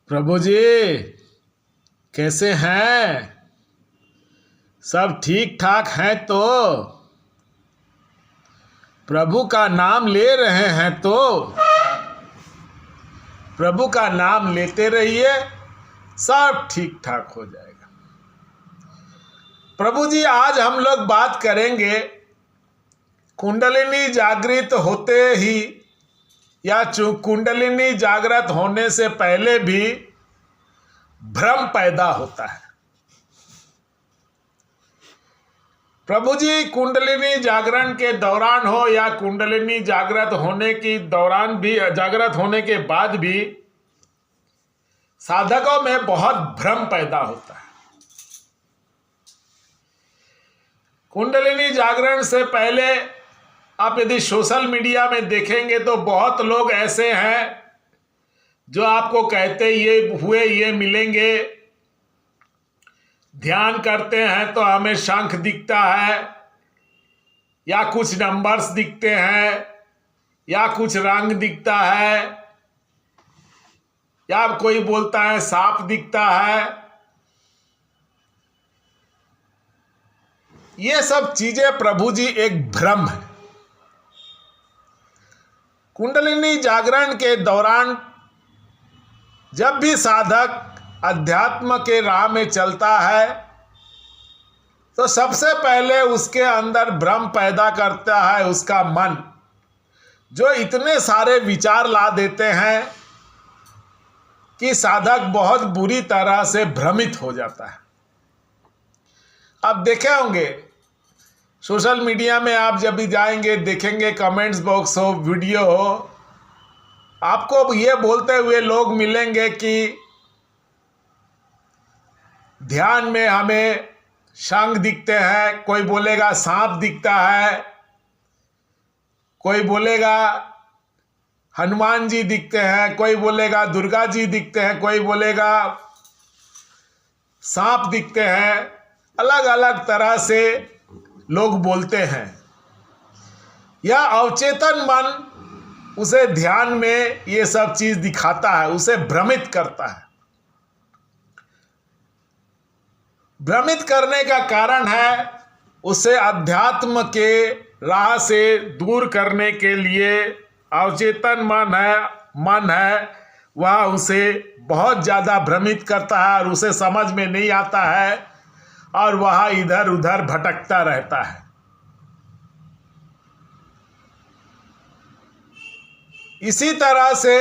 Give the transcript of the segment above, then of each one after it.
प्रभु जी कैसे हैं? सब ठीक ठाक हैं तो? प्रभु का नाम ले रहे हैं तो प्रभु का नाम लेते रहिए, सब ठीक ठाक हो जाएगा। प्रभु जी आज हम लोग बात करेंगे कुंडलिनी जागृत होते ही या कुंडलिनी जागृत होने से पहले भी भ्रम पैदा होता है। प्रभु जी कुंडलिनी जागरण के दौरान हो या कुंडलिनी जागृत होने के दौरान भी, जागृत होने के बाद भी साधकों में बहुत भ्रम पैदा होता है। कुंडलिनी जागरण से पहले आप यदि सोशल मीडिया में देखेंगे तो बहुत लोग ऐसे हैं जो आपको कहते ये मिलेंगे, ध्यान करते हैं तो हमें शंख दिखता है या कुछ नंबर्स दिखते हैं या कुछ रंग दिखता है या कोई बोलता है सांप दिखता है। ये सब चीजें प्रभु जी एक भ्रम है। कुंडलिनी जागरण के दौरान जब भी साधक अध्यात्म के राह में चलता है तो सबसे पहले उसके अंदर भ्रम पैदा करता है उसका मन, जो इतने सारे विचार ला देते हैं कि साधक बहुत बुरी तरह से भ्रमित हो जाता है। आप देखे होंगे सोशल मीडिया में, आप जब भी जाएंगे देखेंगे कमेंट्स बॉक्स हो, वीडियो हो, आपको ये बोलते हुए लोग मिलेंगे कि ध्यान में हमें शंख दिखते हैं, कोई बोलेगा सांप दिखता है, कोई बोलेगा हनुमान जी दिखते हैं, कोई बोलेगा दुर्गा जी दिखते हैं, कोई बोलेगा सांप दिखते हैं। अलग अलग तरह से लोग बोलते हैं। यह अवचेतन मन उसे ध्यान में ये सब चीज दिखाता है, उसे भ्रमित करता है। भ्रमित करने का कारण है उसे अध्यात्म के राह से दूर करने के लिए अवचेतन मन है वह उसे बहुत ज़्यादा भ्रमित करता है और उसे समझ में नहीं आता है और वह इधर उधर भटकता रहता है। इसी तरह से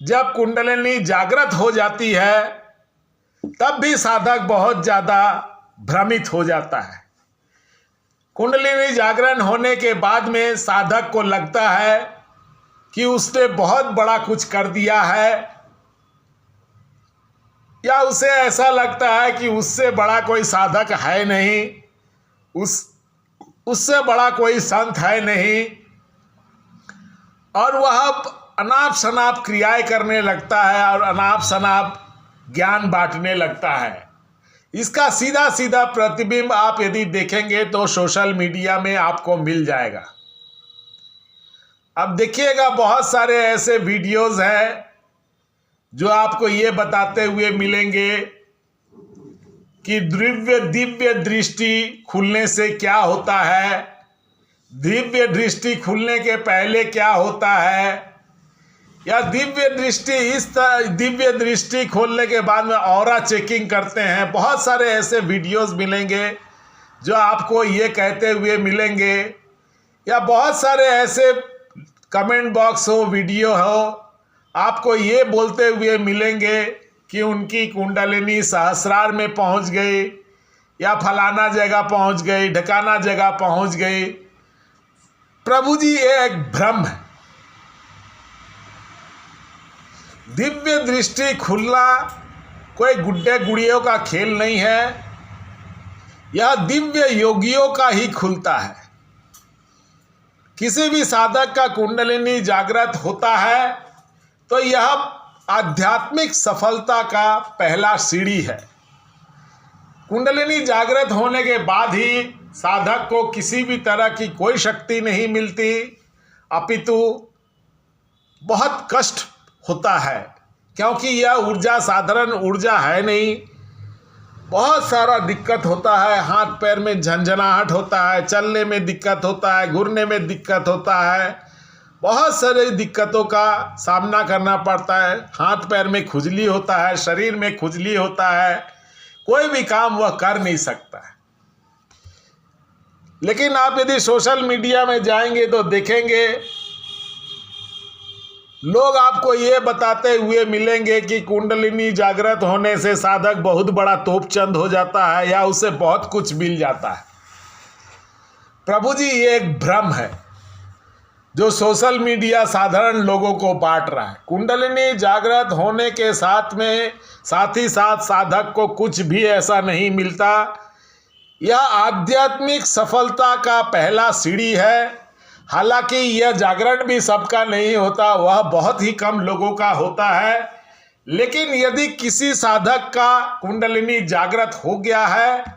जब कुंडलिनी जागृत हो जाती है तब भी साधक बहुत ज़्यादा भ्रमित हो जाता है। कुंडलिनी जागरण होने के बाद में साधक को लगता है कि उसने बहुत बड़ा कुछ कर दिया है, या उसे ऐसा लगता है कि उससे बड़ा कोई साधक है नहीं, उससे बड़ा कोई संत है नहीं, और वह अनाप शनाप क्रियाएं करने लगता है और अनाप शनाप ज्ञान बांटने लगता है। इसका सीधा सीधा प्रतिबिंब आप यदि देखेंगे तो सोशल मीडिया में आपको मिल जाएगा। अब देखिएगा बहुत सारे ऐसे वीडियोस हैं जो आपको ये बताते हुए मिलेंगे कि दिव्य दृष्टि खुलने से क्या होता है, दिव्य दृष्टि खुलने के पहले क्या होता है, या दिव्य दृष्टि खोलने के बाद में ऑरा चेकिंग करते हैं। बहुत सारे ऐसे वीडियोस मिलेंगे जो आपको ये कहते हुए मिलेंगे, या बहुत सारे ऐसे कमेंट बॉक्स हो, वीडियो हो, आपको ये बोलते हुए मिलेंगे कि उनकी कुंडलिनी सहस्रार में पहुंच गई या फलाना जगह पहुंच गई, ढकाना जगह पहुंच गई। प्रभु जी ये एक भ्रम है। दिव्य दृष्टि खुलना कोई गुड्डे गुड़ियों का खेल नहीं है, यह दिव्य योगियों का ही खुलता है। किसी भी साधक का कुंडलिनी जागृत होता है तो यह आध्यात्मिक सफलता का पहला सीढ़ी है। कुंडलिनी जागृत होने के बाद ही साधक को किसी भी तरह की कोई शक्ति नहीं मिलती, अपितु बहुत कष्ट होता है क्योंकि यह ऊर्जा साधारण ऊर्जा है नहीं। बहुत सारा दिक्कत होता है, हाथ पैर में झंझनाहट होता है, चलने में दिक्कत होता है, घूरने में दिक्कत होता है, बहुत सारी दिक्कतों का सामना करना पड़ता है। हाथ पैर में खुजली होता है, शरीर में खुजली होता है, कोई भी काम वह कर नहीं सकता है। लेकिन आप यदि सोशल मीडिया में जाएंगे तो देखेंगे लोग आपको ये बताते हुए मिलेंगे कि कुंडलिनी जागृत होने से साधक बहुत बड़ा तोपचंद हो जाता है या उसे बहुत कुछ मिल जाता है। प्रभु जी, ये एक भ्रम है जो सोशल मीडिया साधारण लोगों को बांट रहा है। कुंडलिनी जागृत होने के साथ ही साथ साधक को कुछ भी ऐसा नहीं मिलता। यह आध्यात्मिक सफलता का पहला सीढ़ी है। हालांकि यह जागरण भी सबका नहीं होता, वह बहुत ही कम लोगों का होता है। लेकिन यदि किसी साधक का कुंडलिनी जागृत हो गया है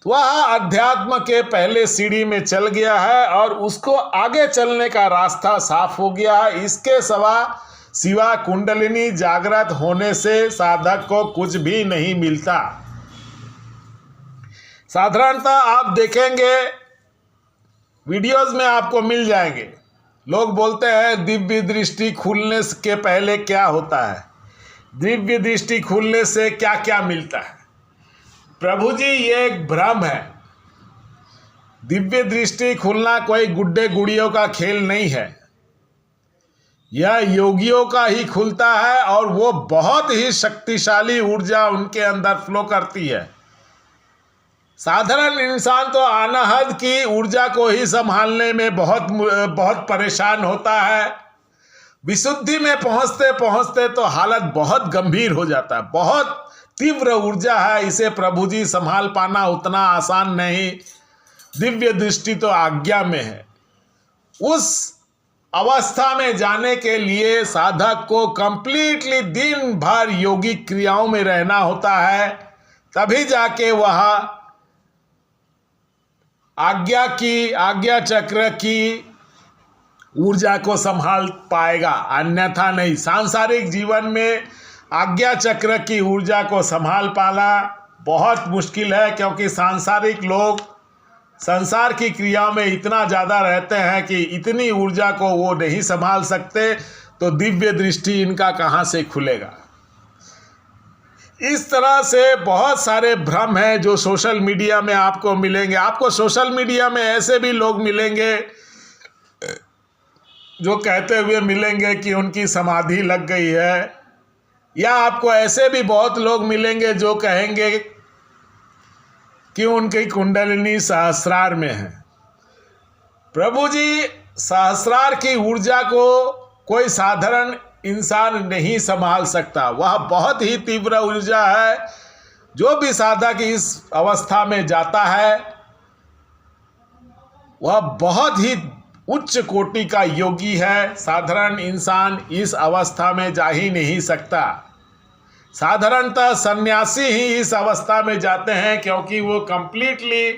तो वह अध्यात्म के पहले सीढ़ी में चल गया है और उसको आगे चलने का रास्ता साफ हो गया है। इसके सिवा कुंडलिनी जागृत होने से साधक को कुछ भी नहीं मिलता। साधारणतः आप देखेंगे वीडियोस में आपको मिल जाएंगे, लोग बोलते हैं दिव्य दृष्टि खुलने के पहले क्या होता है, दिव्य दृष्टि खुलने से क्या क्या मिलता है। प्रभु जी, ये एक भ्रम है। दिव्य दृष्टि खुलना कोई गुड्डे गुड़ियों का खेल नहीं है। यह योगियों का ही खुलता है और वो बहुत ही शक्तिशाली ऊर्जा उनके अंदर फ्लो करती है। साधारण इंसान तो अनाहत की ऊर्जा को ही संभालने में बहुत परेशान होता है। विशुद्धि में पहुंचते पहुंचते तो हालत बहुत गंभीर हो जाता है। बहुत तीव्र ऊर्जा है, इसे प्रभु जी संभाल पाना उतना आसान नहीं। दिव्य दृष्टि तो आज्ञा में है। उस अवस्था में जाने के लिए साधक को कंप्लीटली दिन भर योगिक क्रियाओं में रहना होता है, तभी जाके वह आज्ञा चक्र की ऊर्जा को संभाल पाएगा, अन्यथा नहीं। सांसारिक जीवन में आज्ञा चक्र की ऊर्जा को संभाल पाना बहुत मुश्किल है, क्योंकि सांसारिक लोग संसार की क्रिया में इतना ज़्यादा रहते हैं कि इतनी ऊर्जा को वो नहीं संभाल सकते, तो दिव्य दृष्टि इनका कहाँ से खुलेगा। इस तरह से बहुत सारे भ्रम हैं जो सोशल मीडिया में आपको मिलेंगे। आपको सोशल मीडिया में ऐसे भी लोग मिलेंगे जो कहते हुए मिलेंगे कि उनकी समाधि लग गई है, या आपको ऐसे भी बहुत लोग मिलेंगे जो कहेंगे कि उनकी कुंडलिनी सहस्रार में है। प्रभु जी, सहस्रार की ऊर्जा को कोई साधारण इंसान नहीं संभाल सकता। वह बहुत ही तीव्र ऊर्जा है। जो भी साधक इस अवस्था में जाता है वह बहुत ही उच्च कोटि का योगी है। साधारण इंसान इस अवस्था में जा ही नहीं सकता। साधारणतः सन्यासी ही इस अवस्था में जाते हैं, क्योंकि वो कंप्लीटली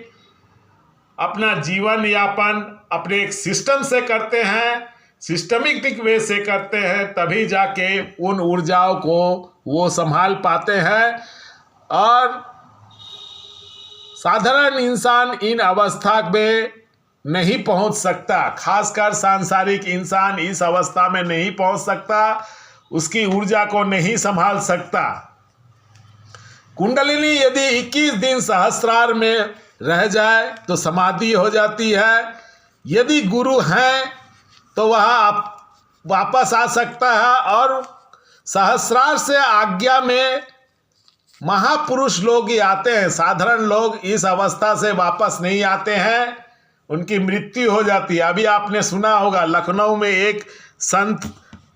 अपना जीवन यापन अपने एक सिस्टम से करते हैं, सिस्टमिक वे से करते हैं, तभी जाके उन ऊर्जाओं को वो संभाल पाते हैं। और साधारण इंसान इन अवस्था में नहीं पहुंच सकता। खासकर सांसारिक इंसान इस अवस्था में नहीं पहुंच सकता, उसकी ऊर्जा को नहीं संभाल सकता। कुंडलिनी यदि 21 दिन सहस्रार में रह जाए तो समाधि हो जाती है। यदि गुरु हैं तो वह वापस आ सकता है, और सहस्रार से आज्ञा में महापुरुष लोग ही आते हैं। साधारण लोग इस अवस्था से वापस नहीं आते हैं, उनकी मृत्यु हो जाती है। अभी आपने सुना होगा, लखनऊ में एक संत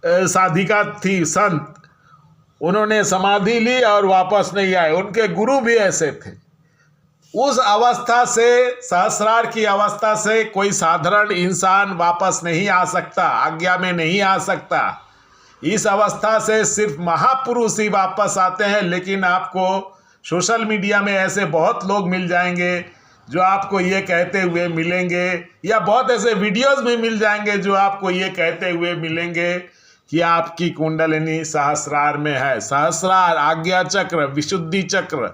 साधिका थी, संत, उन्होंने समाधि ली और वापस नहीं आए। उनके गुरु भी ऐसे थे। उस अवस्था से, सहस्रार की अवस्था से कोई साधारण इंसान वापस नहीं आ सकता, आज्ञा में नहीं आ सकता। इस अवस्था से सिर्फ महापुरुष ही वापस आते हैं। लेकिन आपको सोशल मीडिया में ऐसे बहुत लोग मिल जाएंगे जो आपको ये कहते हुए मिलेंगे, या बहुत ऐसे वीडियोस में मिल जाएंगे जो आपको ये कहते हुए मिलेंगे कि आपकी कुंडलिनी सहस्रार में है। सहस्रार, आज्ञा चक्र, विशुद्धि चक्र,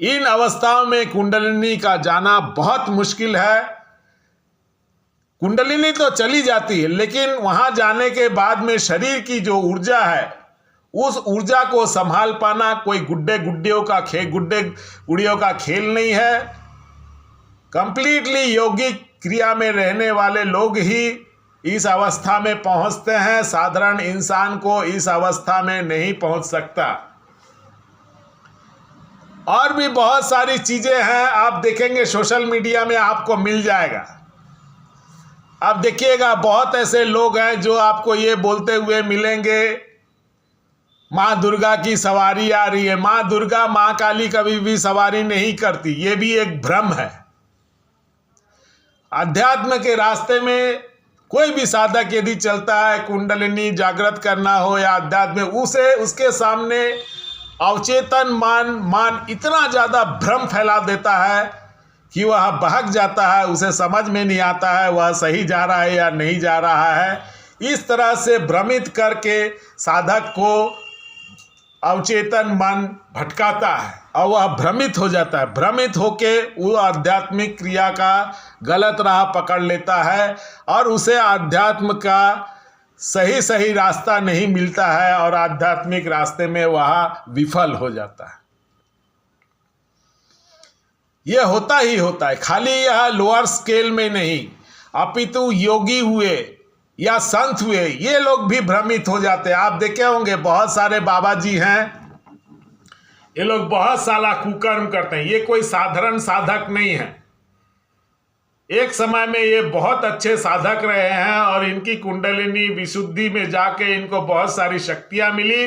इन अवस्थाओं में कुंडलिनी का जाना बहुत मुश्किल है। कुंडलिनी तो चली जाती है, लेकिन वहां जाने के बाद में शरीर की जो ऊर्जा है, उस ऊर्जा को संभाल पाना कोई गुड्डे गुड़ियों का खेल नहीं है। कंप्लीटली योगिक क्रिया में रहने वाले लोग ही इस अवस्था में पहुंचते हैं। साधारण इंसान को इस अवस्था में नहीं पहुंच सकता। और भी बहुत सारी चीजें हैं, आप देखेंगे सोशल मीडिया में आपको मिल जाएगा। आप देखिएगा बहुत ऐसे लोग हैं जो आपको ये बोलते हुए मिलेंगे, माँ दुर्गा की सवारी आ रही है। माँ दुर्गा, माँ काली कभी भी सवारी नहीं करती, ये भी एक भ्रम है। अध्यात्म के रास्ते में कोई भी साधक यदि चलता है, कुंडलिनी जागृत करना हो या अध्यात्म, उसके सामने अवचेतन मान इतना ज़्यादा भ्रम फैला देता है कि वह बहक जाता है, उसे समझ में नहीं आता है वह सही जा रहा है या नहीं जा रहा है। इस तरह से भ्रमित करके साधक को अवचेतन मन भटकाता है और वह भ्रमित हो जाता है। भ्रमित होके वो आध्यात्मिक क्रिया का गलत राह पकड़ लेता है और उसे आध्यात्म का सही रास्ता नहीं मिलता है और आध्यात्मिक रास्ते में वह विफल हो जाता है। यह होता ही होता है। खाली यह लोअर स्केल में नहीं, अपितु योगी हुए या संत हुए ये लोग भी भ्रमित हो जाते हैं। आप देखे होंगे बहुत सारे बाबा जी हैं, ये लोग बहुत सारा कुकर्म करते हैं। ये कोई साधारण साधक नहीं है। एक समय में ये बहुत अच्छे साधक रहे हैं और इनकी कुंडलिनी विशुद्धि में जाके इनको बहुत सारी शक्तियां मिली।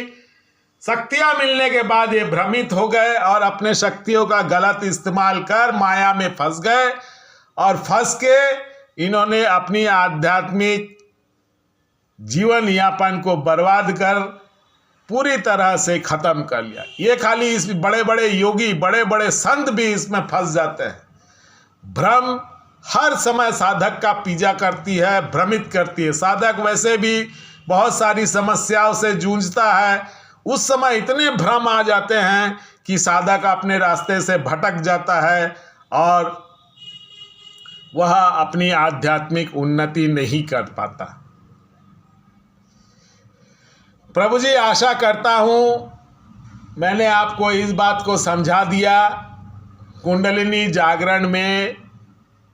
शक्तियां मिलने के बाद ये भ्रमित हो गए और अपने शक्तियों का गलत इस्तेमाल कर माया में फंस गए और फंस के इन्होंने अपनी आध्यात्मिक जीवन यापन को बर्बाद कर पूरी तरह से खत्म कर लिया। ये खाली इस बड़े बड़े योगी, बड़े बड़े संत भी इसमें फंस जाते हैं। भ्रम हर समय साधक का पीछा करती है, भ्रमित करती है। साधक वैसे भी बहुत सारी समस्याओं से जूझता है, उस समय इतने भ्रम आ जाते हैं कि साधक अपने रास्ते से भटक जाता है और वह अपनी आध्यात्मिक उन्नति नहीं कर पाता। प्रभु जी, आशा करता हूँ मैंने आपको इस बात को समझा दिया। कुंडलिनी जागरण में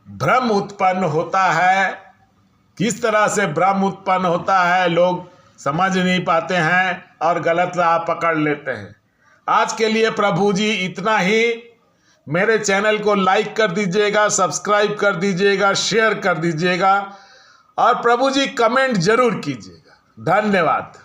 भ्रम उत्पन्न होता है, किस तरह से भ्रम उत्पन्न होता है लोग समझ नहीं पाते हैं और गलत राह पकड़ लेते हैं। आज के लिए प्रभु जी इतना ही। मेरे चैनल को लाइक कर दीजिएगा, सब्सक्राइब कर दीजिएगा, शेयर कर दीजिएगा और प्रभु जी कमेंट जरूर कीजिएगा। धन्यवाद।